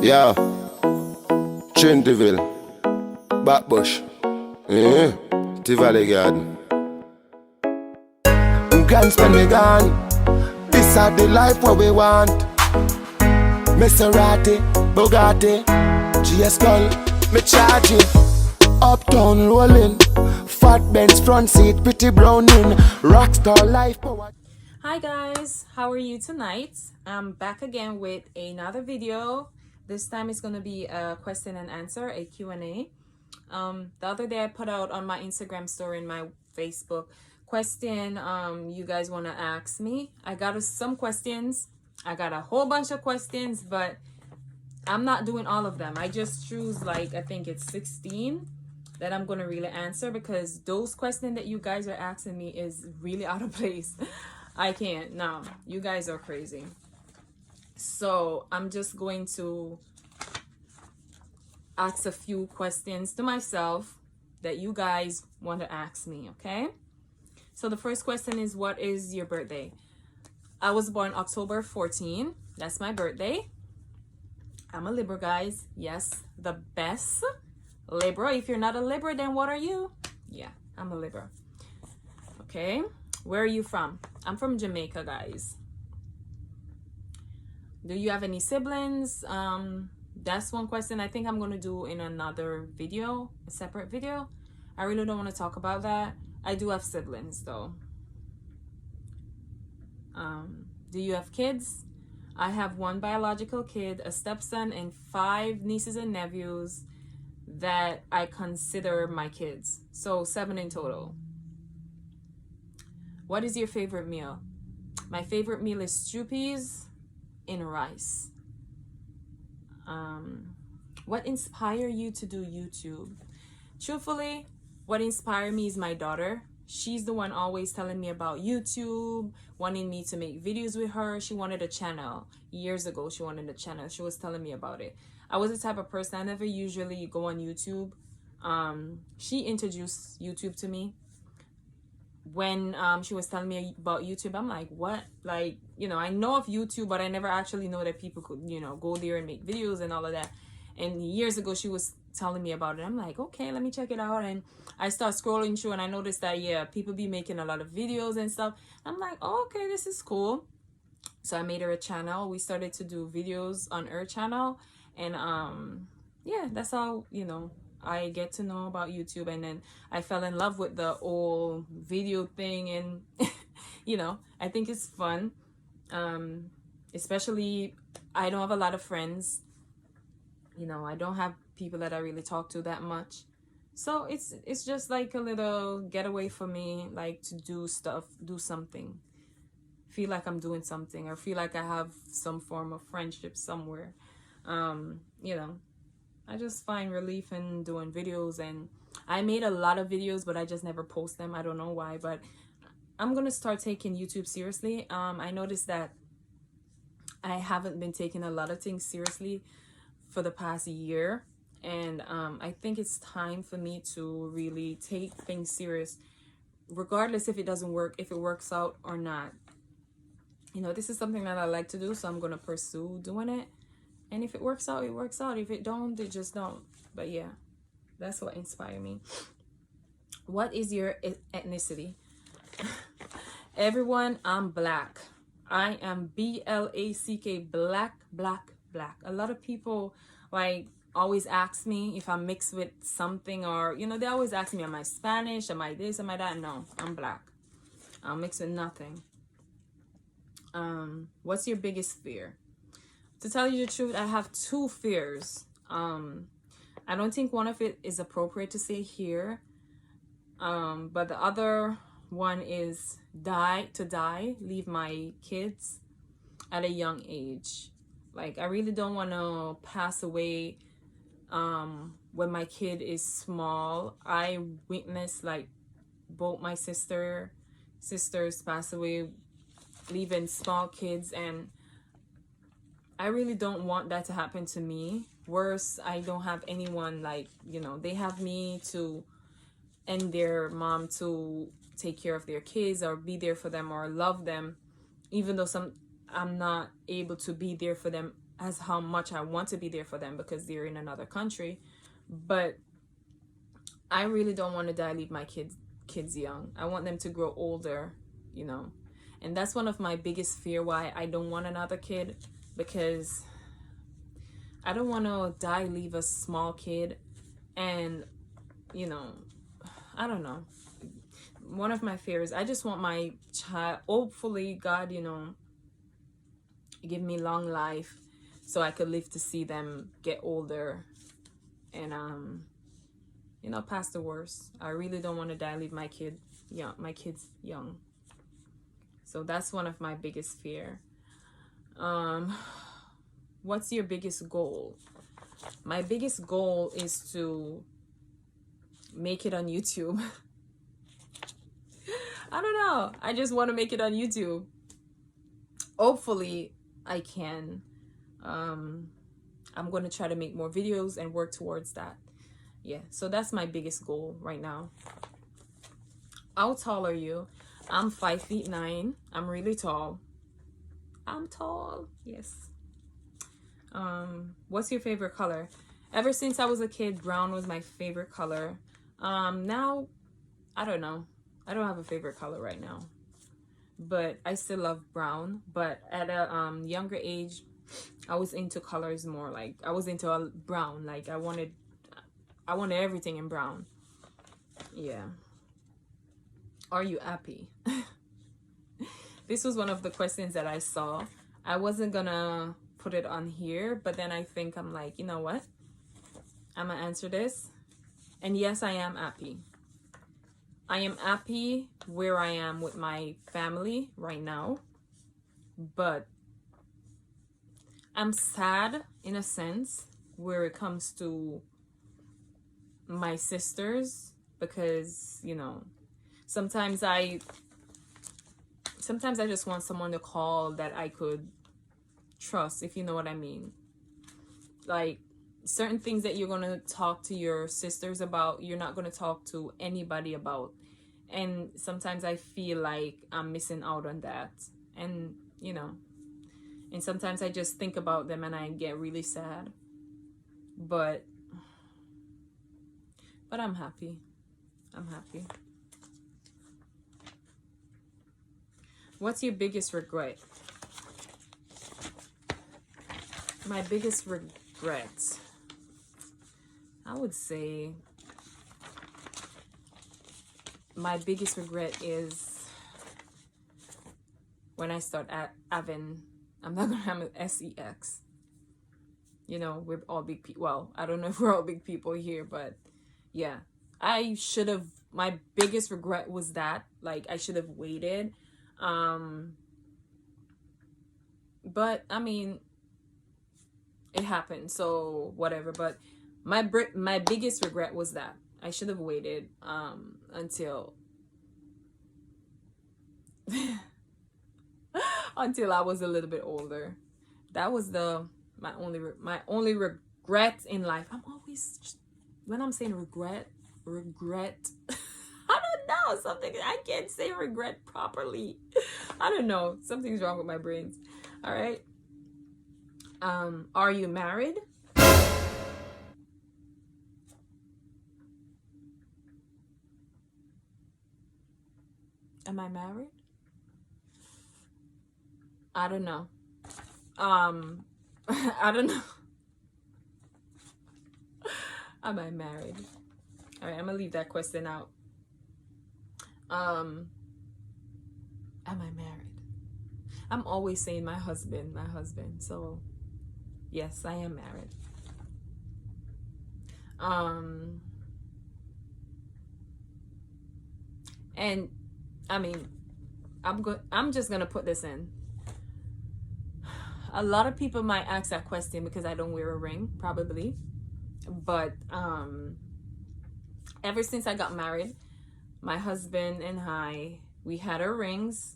Yeah, Trintyville, Backbush, yeah, Tivoli Garden. Can't spend me gone. This is the life what we want. Maserati, Bugatti, GS Gull, me charging. Uptown rolling, fat Benz front seat, pretty browning, rockstar life power. Hi guys, how are you tonight? I'm back again with another video. This time it's going to be a question and answer, a Q&A. The other day I put out on my Instagram story and my Facebook question you guys want to ask me. I got some questions. I got a whole bunch of questions, but I'm not doing all of them. I just choose like I think it's 16 that I'm going to really answer because those questions that you guys are asking me is really out of place. I can't. No, you guys are crazy. So I'm just going to ask a few questions to myself that you guys want to ask me, okay? So the first question is, what is your birthday? I was born October 14. That's my birthday. I'm a Libra, guys. Yes, the best Libra. If you're not a Libra, then what are you? Yeah, I'm a Libra. Okay. Where are you from? I'm from Jamaica, guys. Do you have any siblings? That's one question I think I'm going to do in another video, a separate video. I really don't want to talk about that. I do have siblings, though. Do you have kids? I have one biological kid, a stepson, and 5 nieces and nephews that I consider my kids. So 7 in total. What is your favorite meal? My favorite meal is stew peas in rice. What inspired you to do YouTube? Truthfully, what inspired me is my daughter. She's the one always telling me about YouTube, wanting me to make videos with her. She wanted a channel. Years ago, she wanted a channel. She was telling me about it. I was the type of person, I never usually go on YouTube. She introduced YouTube to me. When she was telling me about YouTube, I'm like, what? Like, you know, I know of YouTube, but I never actually know that people could, you know, go there and make videos and all of that. And years ago, she was telling me about it. I'm like, okay, let me check it out. And I start scrolling through and I noticed that, yeah, people be making a lot of videos and stuff. I'm like, oh, okay, this is cool. So I made her a channel. We started to do videos on her channel. And yeah, that's how, you know, I get to know about YouTube. And then I fell in love with the whole video thing. And, you know, I think it's fun. Especially, I don't have a lot of friends. You know, I don't have people that I really talk to that much. So it's just like a little getaway for me, like to do stuff, do something. Feel like I'm doing something or feel like I have some form of friendship somewhere. You know, I just find relief in doing videos, and I made a lot of videos, but I just never post them. I don't know why, but I'm going to start taking YouTube seriously. I noticed that I haven't been taking a lot of things seriously for the past year. And I think it's time for me to really take things serious, regardless if it doesn't work, if it works out or not. You know, this is something that I like to do, so I'm going to pursue doing it. And if it works out, it works out. If it don't, it just don't. But yeah, that's what inspired me. What is your ethnicity? Everyone, I'm black. I am BLACK, black, black, black. A lot of people like always ask me if I'm mixed with something, or, you know, they always ask me, am I Spanish? Am I this? Am I that? No, I'm black. I'm mixed with nothing. What's your biggest fear? To tell you the truth, I have 2 fears. I don't think one of it is appropriate to say here. But the other one is leave my kids at a young age. Like, I really don't want to pass away when my kid is small. I witnessed like both my sisters pass away leaving small kids, and I really don't want that to happen to me. Worse, I don't have anyone, like, you know, they have me to, and their mom to take care of their kids or be there for them or love them, even though I'm not able to be there for them as how much I want to be there for them because they're in another country. But I really don't want to die, leave my kids young. I want them to grow older, you know. And that's one of my biggest fear why I don't want another kid, because I don't want to die, leave a small kid, and, you know, I don't know. One of my fears, I just want my child, hopefully God, you know, give me long life so I could live to see them get older and, you know, past the worst. I really don't want to die, leave my kids young. So that's one of my biggest fear. What's your biggest goal? My biggest goal is to make it on YouTube. I don't know. I just want to make it on YouTube. Hopefully I can. I'm going to try to make more videos and work towards that. Yeah, so that's my biggest goal right now. How tall are you? I'm 5'9". I'm really tall. I'm tall. Yes. What's your favorite color? Ever since I was a kid, brown was my favorite color. Now, I don't know. I don't have a favorite color right now. But I still love brown. But at a younger age, I was into colors more. Like, I was into a brown. Like, I wanted everything in brown. Yeah. Are you happy? This was one of the questions that I saw. I wasn't gonna put it on here, but then I think I'm like, you know what? I'm gonna answer this. And yes, I am happy. I am happy where I am with my family right now, but I'm sad in a sense where it comes to my sisters, because, you know, sometimes I just want someone to call that I could trust, if you know what I mean. Like, certain things that you're going to talk to your sisters about, you're not going to talk to anybody about. And sometimes I feel like I'm missing out on that. And, you know, and sometimes I just think about them and I get really sad. But I'm happy. I'm happy. What's your biggest regret? My biggest regret, I would say my biggest regret is when I start having, I'm not gonna have an sex. You know, we're all big people. Well, I don't know if we're all big people here, but yeah, I should have. My biggest regret was that, like, I should have waited. But I mean, it happened, so whatever. But my biggest regret was that I should have waited until until I was a little bit older. That was my only regret in life. I'm always, when I'm saying regret I don't know, something, I can't say regret properly. I don't know, something's wrong with my brains. All right. Are you married? Am I married? I don't know. I don't know. Am I married? All right, I'm gonna leave that question out. Am I married? I'm always saying my husband. So yes, I am married. And I mean, I'm just gonna put this in. A lot of people might ask that question because I don't wear a ring, probably. But ever since I got married, my husband and I, we had our rings.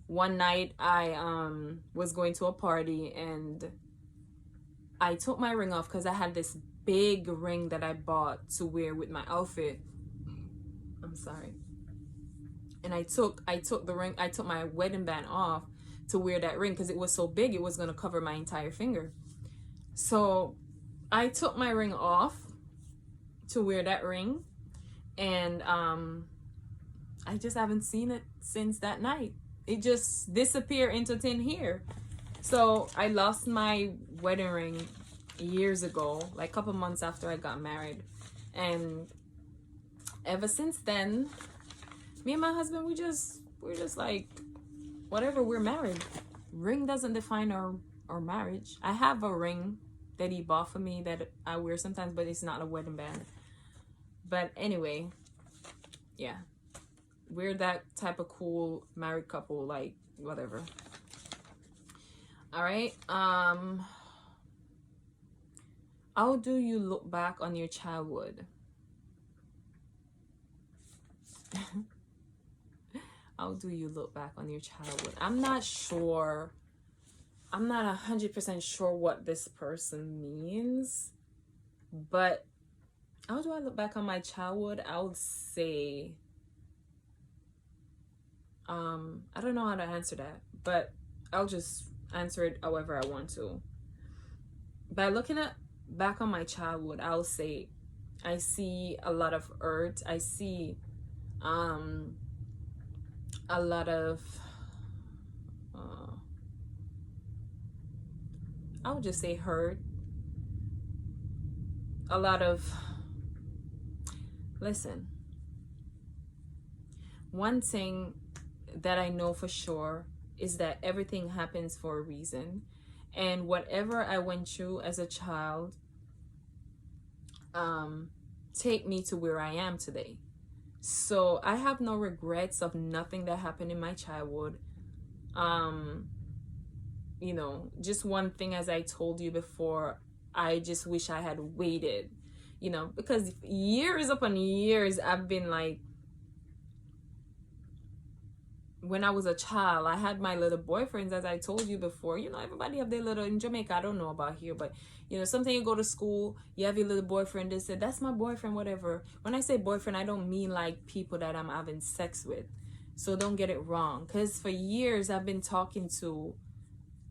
One night I was going to a party and I took my ring off because I had this big ring that I bought to wear with my outfit. I'm sorry. And I took the ring, my wedding band off to wear that ring because it was so big, it was going to cover my entire finger. So I took my ring off to wear that ring, and I just haven't seen it since that night. It just disappeared into thin air. So I lost my wedding ring years ago, like a couple months after I got married, and ever since then, me and my husband, we're just like, whatever, we're married. Ring doesn't define our marriage. I have a ring that he bought for me that I wear sometimes, but it's not a wedding band. But anyway, yeah, we're that type of cool married couple, like whatever. All right. How do you look back on your childhood? How do you look back on your childhood? I'm not sure. I'm not 100% sure what this person means, but how do I look back on my childhood? I would say, I don't know how to answer that, but I'll just answer it however I want to. By looking back on my childhood, I'll say I see a lot of hurt. I see a lot of I would just say hurt. A lot of, listen, one thing that I know for sure is that everything happens for a reason, and whatever I went through as a child take me to where I am today. So I have no regrets of nothing that happened in my childhood. You know, just one thing, as I told you before, I just wish I had waited, you know, because years upon years I've been like, when I was a child, I had my little boyfriends, as I told you before. You know, everybody have their little, in Jamaica, I don't know about here, but you know, sometimes you go to school, you have your little boyfriend, they say, that's my boyfriend, whatever. When I say boyfriend, I don't mean like people that I'm having sex with. So don't get it wrong. Because for years I've been talking to,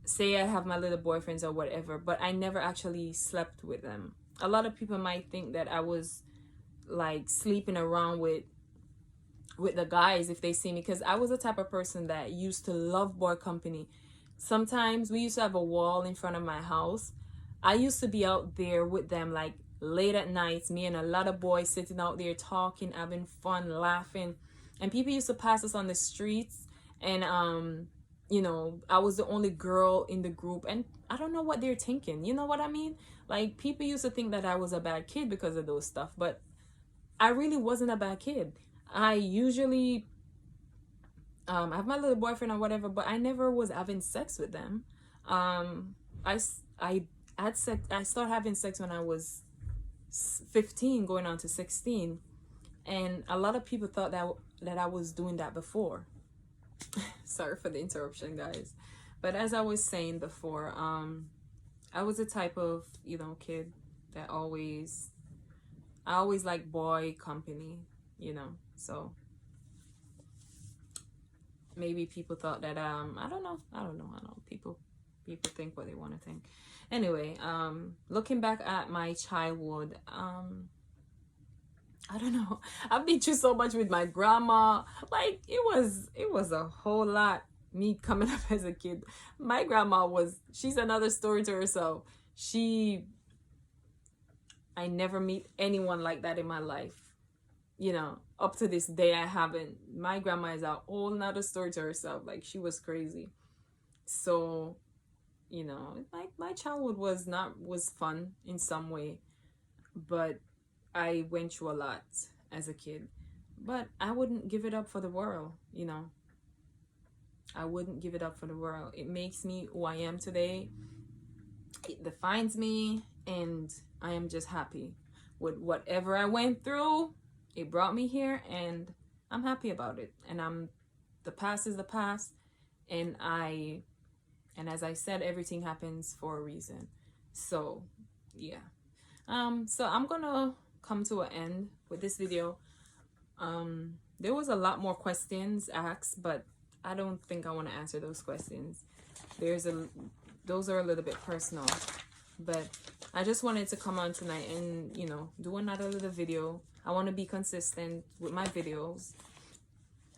say I have my little boyfriends or whatever, but I never actually slept with them. A lot of people might think that I was like sleeping around with the guys if they see me, because I was the type of person that used to love boy company. Sometimes we used to have a wall in front of my house. I used to be out there with them like late at night, me and a lot of boys sitting out there talking, having fun, laughing, and people used to pass us on the streets, and you know, I was the only girl in the group, and I don't know what they're thinking, you know what I mean? Like, people used to think that I was a bad kid because of those stuff, but I really wasn't a bad kid. I usually have my little boyfriend or whatever, but I never was having sex with them. I started having sex when I was 15 going on to 16, and a lot of people thought that I was doing that before. Sorry for the interruption, guys, but as I was saying before, I was the type of, you know, kid that I always like boy company, you know. So maybe people thought that I don't know. People think what they want to think. Anyway, looking back at my childhood, I don't know. I've been through so much with my grandma. Like, it was a whole lot, me coming up as a kid. My grandma she's another story to herself. I never meet anyone like that in my life. You know, up to this day, I haven't. My grandma is a whole nother story to herself. Like, she was crazy. So, you know, my childhood was fun in some way, but I went through a lot as a kid. But I wouldn't give it up for the world, you know. I wouldn't give it up for the world. It makes me who I am today. It defines me, and I am just happy with whatever I went through. It brought me here, and I'm happy about it. And the past is the past, and as I said, everything happens for a reason. So yeah. So I'm gonna come to an end with this video. There was a lot more questions asked, but I don't think I want to answer those questions. Those are a little bit personal. but I just wanted to come on tonight and, you know, do another little video. I want to be consistent with my videos.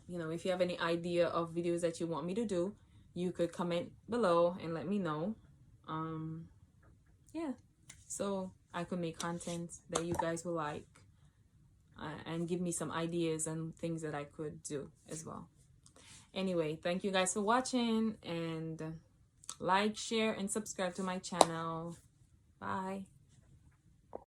You know, if you have any idea of videos that you want me to do, you could comment below and let me know. Yeah, so I could make content that you guys will like, and give me some ideas and things that I could do as well. Anyway, thank you guys for watching, and like, share, and subscribe to my channel. Bye.